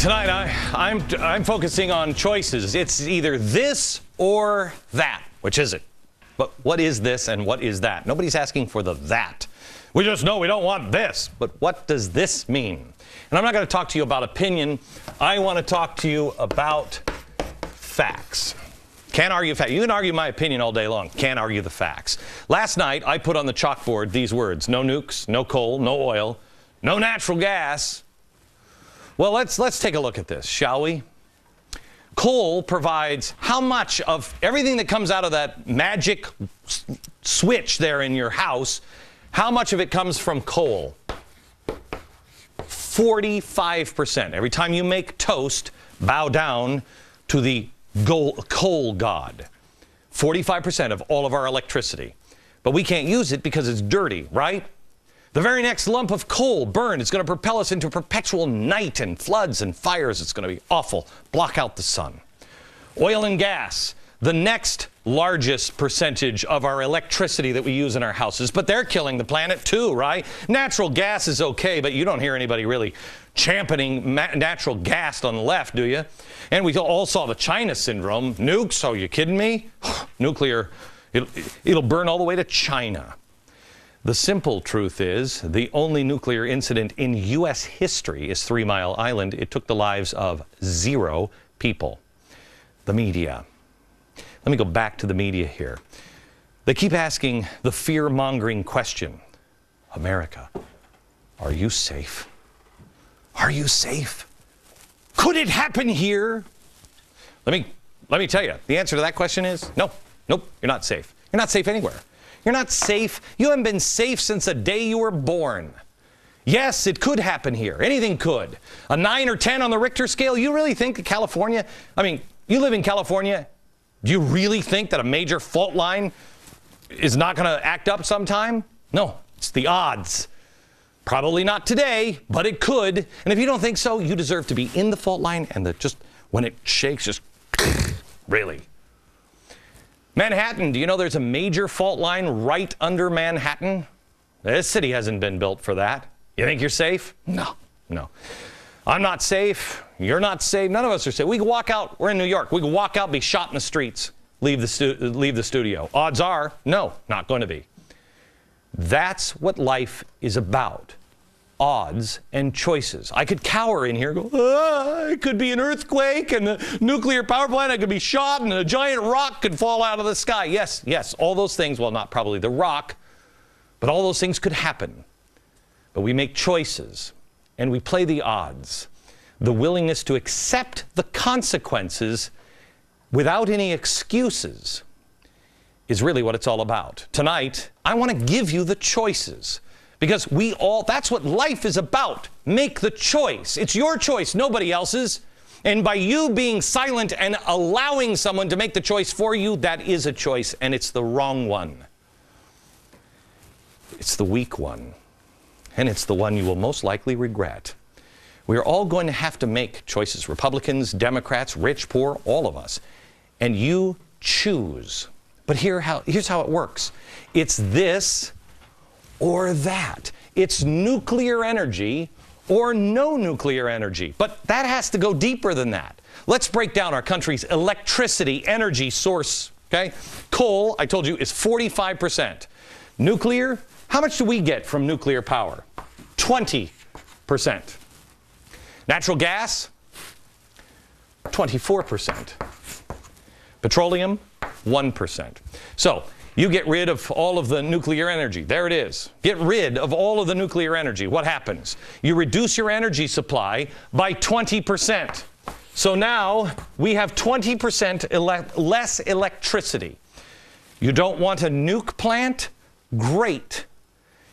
Tonight, I'm focusing on choices. It's either this or that. Which is it? But what is this and what is that? Nobody's asking for the that. We just know we don't want this. But what does this mean? And I'm not going to talk to you about opinion. I want to talk to you about facts. Can't argue facts. You can argue my opinion all day long. Can't argue the facts. Last night, I put on the chalkboard these words: no nukes, no coal, no oil, no natural gas. Well, let's take a look at this, shall we? Coal provides how much of everything that comes out of that magic switch there in your house, how much of it comes from coal? 45%. Every time you make toast, bow down to the coal god. 45% of all of our electricity. But we can't use it because it's dirty, right? The very next lump of coal burned is going to propel us into perpetual night and floods and fires. It's going to be awful. Block out the sun. Oil and gas, the next largest percentage of our electricity that we use in our houses. But they're killing the planet too, right? Natural gas is okay, but you don't hear anybody really championing natural gas on the left, do you? And we all saw the China syndrome. Nukes, are you kidding me? Nuclear, it'll burn all the way to China. The simple truth is, the only nuclear incident in U.S. history is 3 Mile Island. It took the lives of 0 people. The media. Let me go back to the media here. They keep asking the fear-mongering question: America, are you safe? Are you safe? Could it happen here? Let me tell you, the answer to that question is no. Nope, you're not safe. You're not safe anywhere. You're not safe. You haven't been safe since the day you were born. Yes, it could happen here. Anything could. A 9 or 10 on the Richter scale, you really think that California, you live in California, do you really think that a major fault line is not going to act up sometime? No, it's the odds. Probably not today, but it could. And if you don't think so, you deserve to be in the fault line and just when it shakes, just really. Manhattan, do you know there's a major fault line right under Manhattan? This city hasn't been built for that. You think you're safe? No. I'm not safe. You're not safe. None of us are safe. We can walk out. We're in New York. We can walk out, be shot in the streets, leave the studio. Odds are, no, not going to be. That's what life is about. Odds and choices. I could cower in here and go, it could be an earthquake and the nuclear power plant, I could be shot and a giant rock could fall out of the sky. Yes, all those things, well, not probably the rock, but all those things could happen. But we make choices and we play the odds. The willingness to accept the consequences without any excuses is really what it's all about. Tonight, I want to give you the choices. Because that's what life is about. Make the choice. It's your choice, nobody else's. And by you being silent and allowing someone to make the choice for you, that is a choice, and it's the wrong one. It's the weak one. And it's the one you will most likely regret. We are all going to have to make choices. Republicans, Democrats, rich, poor, all of us. And you choose. But here's how it works. It's this or that. It's nuclear energy or no nuclear energy. But that has to go deeper than that. Let's break down our country's electricity energy source, okay? Coal, I told you, is 45%. Nuclear, how much do we get from nuclear power? 20%. Natural gas, 24%. Petroleum, 1%. So, you get rid of all of the nuclear energy. There it is. Get rid of all of the nuclear energy. What happens? You reduce your energy supply by 20%. So now we have 20% less electricity. You don't want a nuke plant? Great.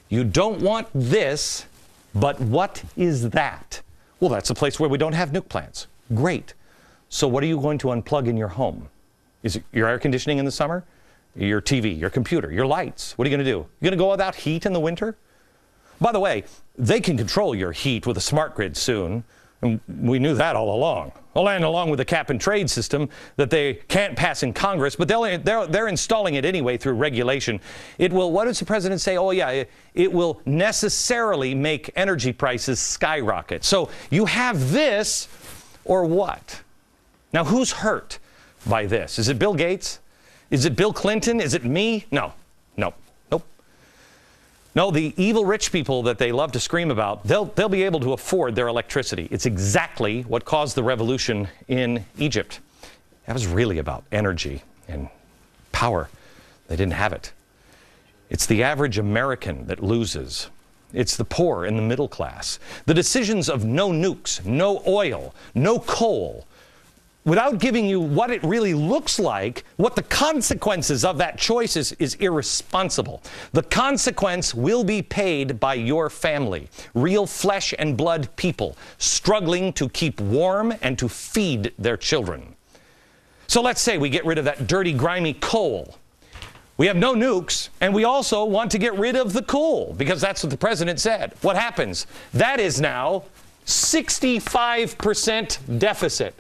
You don't want this, but what is that? Well, that's a place where we don't have nuke plants. Great. So what are you going to unplug in your home? Is it your air conditioning in the summer? Your TV, your computer, your lights. What are you going to do? You're going to go without heat in the winter? By the way, they can control your heat with a smart grid soon. And we knew that all along. And along with the cap and trade system that they can't pass in Congress, but they're installing it anyway through regulation. It will, what does the president say? Oh yeah, it will necessarily make energy prices skyrocket. So you have this or what? Now, who's hurt by this? Is it Bill Gates? Is it Bill Clinton? Is it me? No, no, nope. No, the evil rich people that they love to scream about, they'll be able to afford their electricity. It's exactly what caused the revolution in Egypt. That was really about energy and power. They didn't have it. It's the average American that loses. It's the poor and the middle class. The decisions of no nukes, no oil, no coal, without giving you what it really looks like, what the consequences of that choice is irresponsible. The consequence will be paid by your family, real flesh and blood people, struggling to keep warm and to feed their children. So let's say we get rid of that dirty, grimy coal. We have no nukes, and we also want to get rid of the coal, because that's what the president said. What happens? That is now 65% deficit.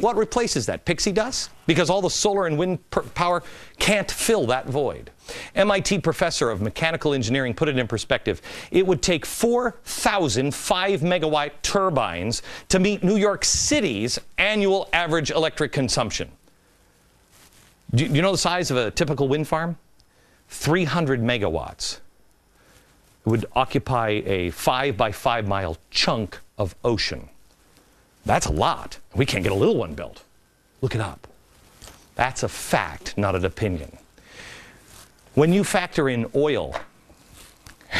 What replaces that? Pixie dust? Because all the solar and wind power can't fill that void. MIT professor of mechanical engineering put it in perspective. It would take 4,000 5-megawatt turbines to meet New York City's annual average electric consumption. Do you know the size of a typical wind farm? 300 megawatts. It would occupy a 5 by 5 mile chunk of ocean. That's a lot. We can't get a little one built. Look it up. That's a fact, not an opinion. When you factor in oil,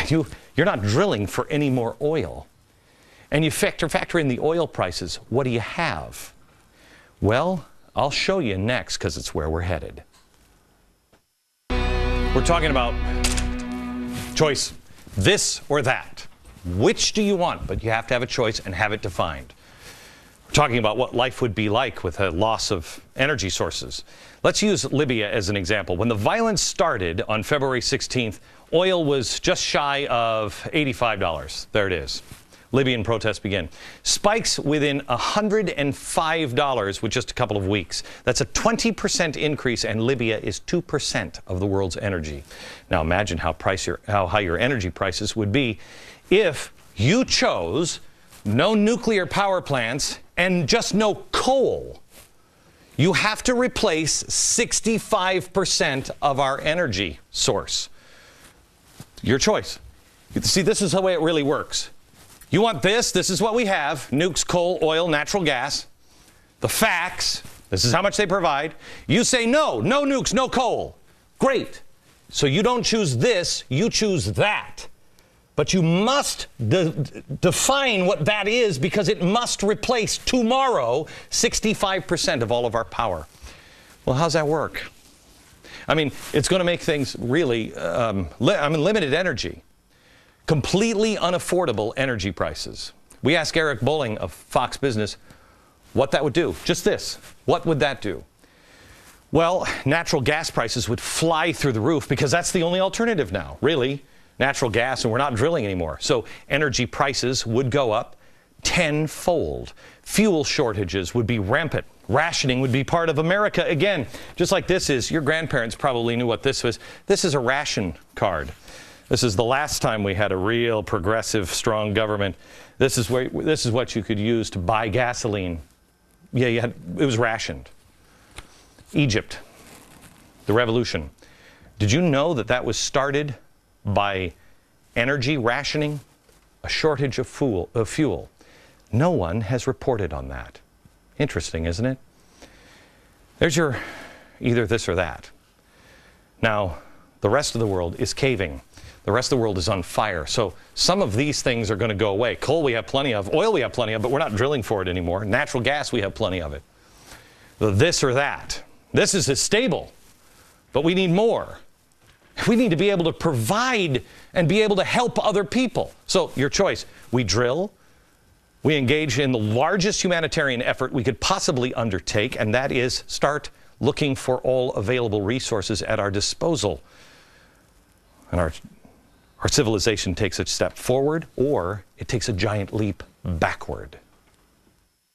you're not drilling for any more oil. And you factor in the oil prices, what do you have? Well, I'll show you next, because it's where we're headed. We're talking about choice, this or that. Which do you want? But you have to have a choice and have it defined. We're talking about what life would be like with a loss of energy sources. Let's use Libya as an example. When the violence started on February 16th, oil was just shy of $85. There it is. Libyan protests begin. Spikes within $105 with just a couple of weeks. That's a 20% increase, and Libya is 2% of the world's energy. Now imagine how high your energy prices would be if you chose no nuclear power plants and just no coal. You have to replace 65% of our energy source. Your choice. See, this is the way it really works. You want this? This is what we have. Nukes, coal, oil, natural gas. The facts. This is how much they provide. You say no, no nukes, no coal. Great. So you don't choose this, you choose that. But you must define what that is, because it must replace tomorrow 65% of all of our power. Well, how's that work? I mean, it's going to make things really, limited energy. Completely unaffordable energy prices. We asked Eric Bolling of Fox Business what that would do. Just this. What would that do? Well, natural gas prices would fly through the roof, because that's the only alternative now, really. Natural gas, and we're not drilling anymore. So energy prices would go up tenfold. Fuel shortages would be rampant. Rationing would be part of America again. Just like this is. Your grandparents probably knew what this was. This is a ration card. This is the last time we had a real progressive, strong government. This is what you could use to buy gasoline. Yeah, it was rationed. Egypt, the revolution. Did you know that was started by energy rationing? A shortage of fuel. No one has reported on that. Interesting, isn't it? There's your either this or that. Now, the rest of the world is caving. The rest of the world is on fire. So some of these things are going to go away. Coal we have plenty of. Oil we have plenty of, but we're not drilling for it anymore. Natural gas we have plenty of it. The this or that. This is stable, but we need more. We need to be able to provide and be able to help other people. So your choice. We drill. We engage in the largest humanitarian effort we could possibly undertake, and that is start looking for all available resources at our disposal. And our civilization takes a step forward, or it takes a giant leap backward.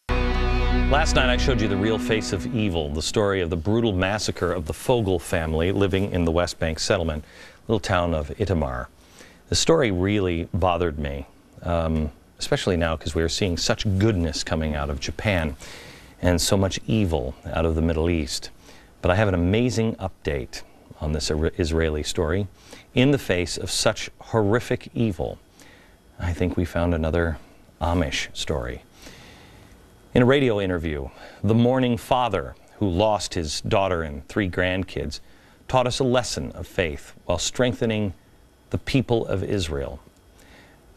Last night I showed you the real face of evil, the story of the brutal massacre of the Fogel family living in the West Bank settlement, little town of Itamar. The story really bothered me. especially now because we are seeing such goodness coming out of Japan and so much evil out of the Middle East. But I have an amazing update on this Israeli story. In the face of such horrific evil, I think we found another Amish story. In a radio interview, the mourning father who lost his daughter and 3 grandkids taught us a lesson of faith while strengthening the people of Israel.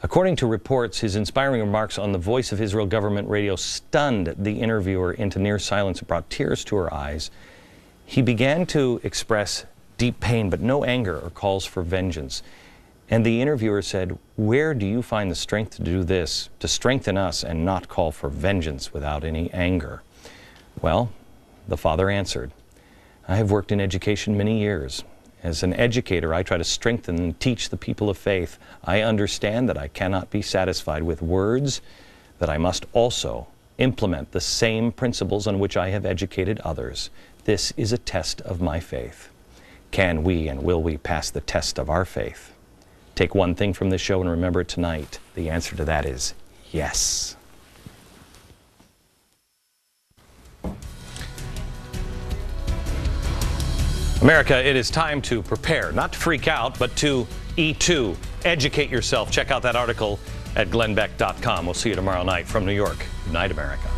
According to reports, his inspiring remarks on the Voice of Israel government radio stunned the interviewer into near silence and brought tears to her eyes. He began to express deep pain, but no anger or calls for vengeance. And the interviewer said, "Where do you find the strength to do this, to strengthen us and not call for vengeance without any anger?" Well, the father answered, "I have worked in education many years. As an educator, I try to strengthen and teach the people of faith. I understand that I cannot be satisfied with words, that I must also implement the same principles on which I have educated others. This is a test of my faith. Can we and will we pass the test of our faith? Take one thing from this show and remember it tonight. The answer to that is yes." America, it is time to prepare, not to freak out, but to E2. Educate yourself. Check out that article at glennbeck.com. We'll see you tomorrow night from New York. Good night, America.